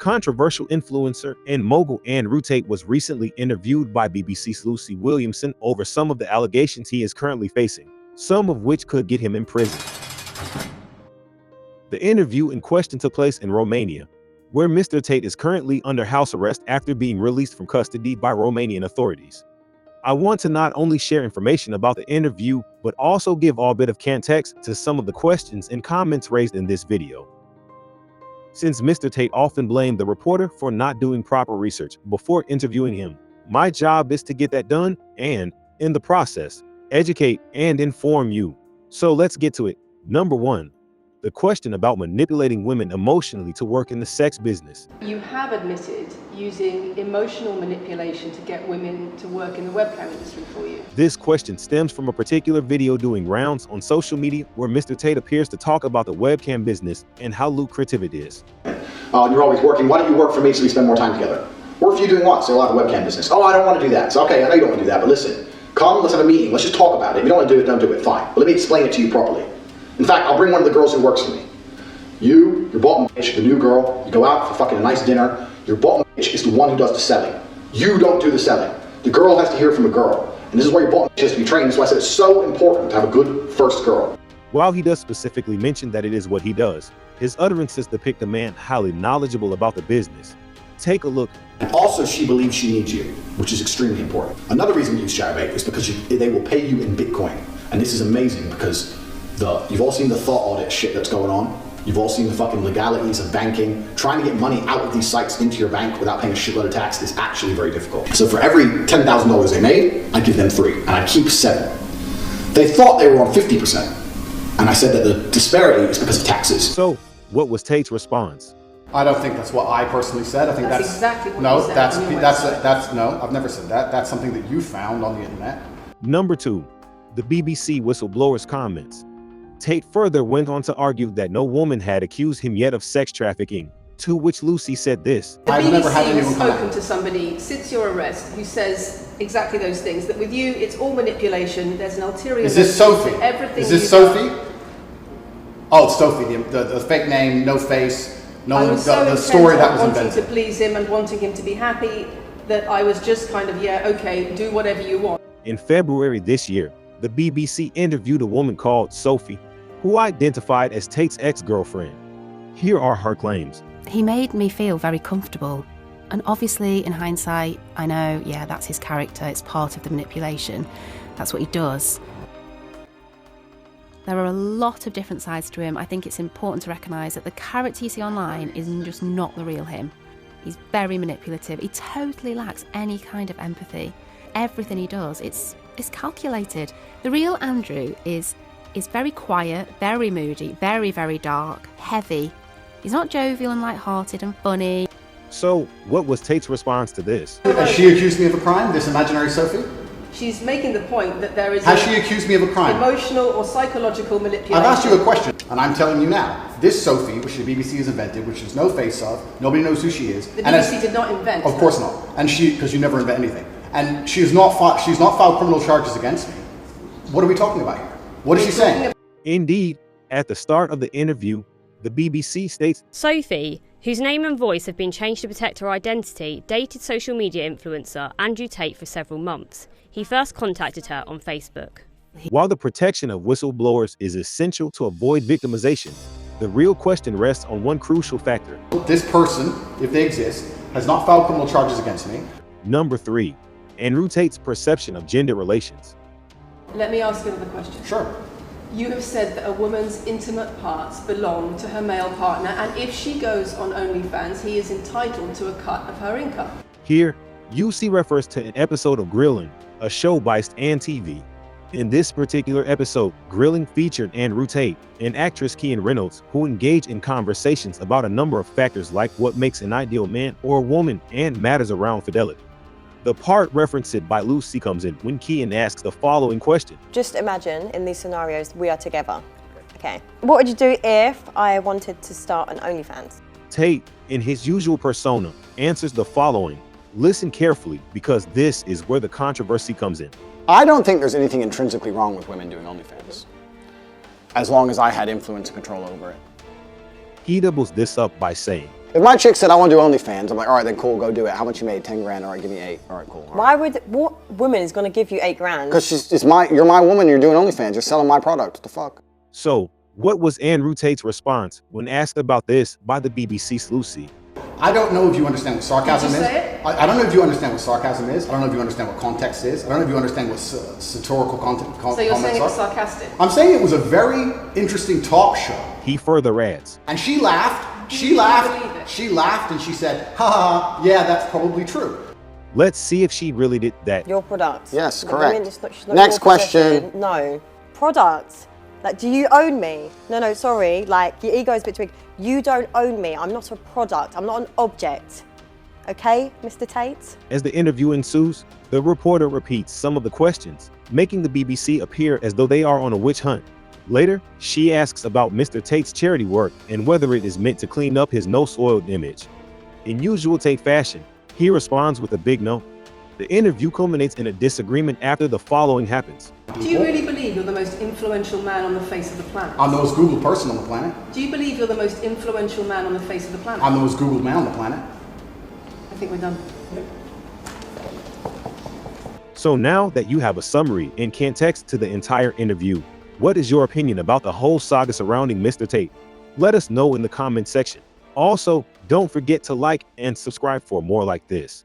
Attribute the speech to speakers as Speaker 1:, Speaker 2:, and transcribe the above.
Speaker 1: Controversial influencer and mogul Andrew Tate was recently interviewed by BBC's Lucy Williamson over some of the allegations he is currently facing, some of which could get him in prison. The interview in question took place in Romania, where Mr. Tate is currently under house arrest after being released from custody by Romanian authorities. I want to not only share information about the interview, but also give a bit of context to some of the questions and comments raised in this video. Since Mr. Tate often blamed the reporter for not doing proper research before interviewing him, my job is to get that done and, in the process, educate and inform you. So let's get to it. Number 1. The question about manipulating women emotionally to work in the sex business.
Speaker 2: You have admitted using emotional manipulation to get women to work in the webcam industry for you.
Speaker 1: This question stems from a particular video doing rounds on social media where Mr. Tate appears to talk about the webcam business and how lucrative it is.
Speaker 3: You're always working. Why don't you work for me so we spend more time together? Work for you doing what? Say, well, I have a webcam business. Oh, I don't want to do that. So, okay, I know you don't want to do that, but listen, come, let's have a meeting. Let's just talk about it. If you don't want to do it, don't do it. Fine. But let me explain it to you properly. In fact, I'll bring one of the girls who works for me. Your bottom bitch, the new girl, you go out for fucking a nice dinner. Your bottom bitch is the one who does the selling. You don't do the selling. The girl has to hear from a girl. And this is why your bottom bitch has to be trained. That's why I said it's so important to have a good first girl.
Speaker 1: While he does specifically mention that it is what he does, his utterances depict a man highly knowledgeable about the business. Take a look.
Speaker 3: And also, she believes she needs you, which is extremely important. Another reason we use Chatterbait is because they will pay you in Bitcoin. And this is amazing because you've all seen the thought audit shit that's going on. You've all seen the fucking legalities of banking. Trying to get money out of these sites into your bank without paying a shitload of tax is actually very difficult. So for every $10,000 they made, I give them 3, and I keep 7. They thought they were on 50%, and I said that the disparity is because of taxes.
Speaker 1: So, what was Tate's response?
Speaker 4: I don't think that's what I personally said. I think that's
Speaker 2: exactly what
Speaker 4: no,
Speaker 2: you said
Speaker 4: that's no, I've never said that. That's something that you found on the internet.
Speaker 1: Number 2, the BBC whistleblower's comments. Tate further went on to argue that no woman had accused him yet of sex trafficking, to which Lucy said this.
Speaker 2: The
Speaker 4: I've never had
Speaker 2: BBC
Speaker 4: anyone
Speaker 2: has
Speaker 4: come
Speaker 2: spoken to somebody since your arrest who says exactly those things, that with you it's all manipulation, there's an ulterior
Speaker 4: Is this
Speaker 2: motive
Speaker 4: Sophie?
Speaker 2: to everything.
Speaker 4: Is this Sophie? Oh, it's Sophie, the fake name, no face, the story that was invented.
Speaker 2: Wanting to please him and wanting him to be happy, that I was just kind of, yeah, okay, do whatever you want.
Speaker 1: In February this year, the BBC interviewed a woman called Sophie, who identified as Tate's ex-girlfriend. Here are her claims.
Speaker 5: He made me feel very comfortable. And obviously, in hindsight, I know, yeah, that's his character. It's part of the manipulation. That's what he does. There are a lot of different sides to him. I think it's important to recognise that the character you see online is just not the real him. He's very manipulative. He totally lacks any kind of empathy. Everything he does, it's calculated. The real Andrew is very quiet, very moody, very, very dark, heavy. He's not jovial and light-hearted and funny.
Speaker 1: So, what was Tate's response to this?
Speaker 4: Has she accused me of a crime, this imaginary Sophie?
Speaker 2: She's making the point that there is
Speaker 4: Has she accused me of a crime?
Speaker 2: Emotional or psychological manipulation.
Speaker 4: I've asked you a question, and I'm telling you now. This Sophie, which the BBC has invented, which there's no face of, nobody knows who she is.
Speaker 2: The BBC did not invent.
Speaker 4: Of course not. And because you never invent anything. And she's not filed criminal charges against me. What are we talking about here? What is she saying?
Speaker 1: Indeed, at the start of the interview, the BBC states,
Speaker 6: Sophie, whose name and voice have been changed to protect her identity, dated social media influencer Andrew Tate for several months. He first contacted her on Facebook.
Speaker 1: While the protection of whistleblowers is essential to avoid victimization, the real question rests on one crucial factor.
Speaker 4: This person, if they exist, has not filed criminal charges against me.
Speaker 1: Number 3, Andrew Tate's perception of gender relations.
Speaker 2: Let me ask another question.
Speaker 4: Sure.
Speaker 2: You have said that a woman's intimate parts belong to her male partner, and if she goes on OnlyFans, he is entitled to a cut of her income.
Speaker 1: Here, you see reference to an episode of Grilling, a show by Stan TV. In this particular episode, Grilling featured Andrew Tate and actress Kian Reynolds, who engage in conversations about a number of factors like what makes an ideal man or woman and matters around fidelity. The part referenced by Lucy comes in when Kian asks the following question.
Speaker 7: Just imagine in these scenarios we are together. Okay. What would you do if I wanted to start an OnlyFans?
Speaker 1: Tate, in his usual persona, answers the following. Listen carefully, because this is where the controversy comes in.
Speaker 8: I don't think there's anything intrinsically wrong with women doing OnlyFans, as long as I had influence and control over it.
Speaker 1: He doubles this up by saying,
Speaker 8: If my chick said I want to do OnlyFans, I'm like, all right, then cool, go do it. How much you made? 10 grand. All right, give me 8. All right, cool. All right.
Speaker 7: What woman is going to give you 8 grand?
Speaker 8: Because you're my woman. You're doing OnlyFans. You're selling my product. What the fuck?
Speaker 1: So, what was Andrew Tate's response when asked about this by the BBC's Lucy?
Speaker 4: I don't know if you understand what sarcasm is.
Speaker 2: Did you say it?
Speaker 4: I don't know if you understand what sarcasm is. I don't know if you understand what context is. I don't know if you understand what satirical content
Speaker 2: So you're saying it was
Speaker 4: are.
Speaker 2: sarcastic?
Speaker 4: I'm saying it was a very interesting talk show.
Speaker 1: He further adds,
Speaker 4: And she laughed.
Speaker 2: Believe it.
Speaker 4: She laughed and she said, ha ha, yeah, that's probably true.
Speaker 1: let's see if she really did that.
Speaker 7: Your product.
Speaker 8: Yes,
Speaker 7: Like,
Speaker 8: correct.
Speaker 7: I mean, it's not
Speaker 8: Next
Speaker 7: your
Speaker 8: question.
Speaker 7: possession. No. Product. Like, do you own me? No, sorry. Like, your ego is a bit too big. You don't own me. I'm not a product. I'm not an object. Okay, Mr. Tate?
Speaker 1: As the interview ensues, the reporter repeats some of the questions, making the BBC appear as though they are on a witch hunt. Later, she asks about Mr. Tate's charity work and whether it is meant to clean up his no-soiled image. In usual Tate fashion, he responds with a big no. The interview culminates in a disagreement after the following happens.
Speaker 2: Do you really believe you're the most influential man on the face of the planet?
Speaker 4: I'm the most Googled person on the planet.
Speaker 2: Do you believe you're the most influential man on the face of the planet?
Speaker 4: I'm the most Googled man on the planet.
Speaker 2: I think we're done.
Speaker 1: So now that you have a summary and context to the entire interview, what is your opinion about the whole saga surrounding Mr. Tate? Let us know in the comment section. Also, don't forget to like and subscribe for more like this.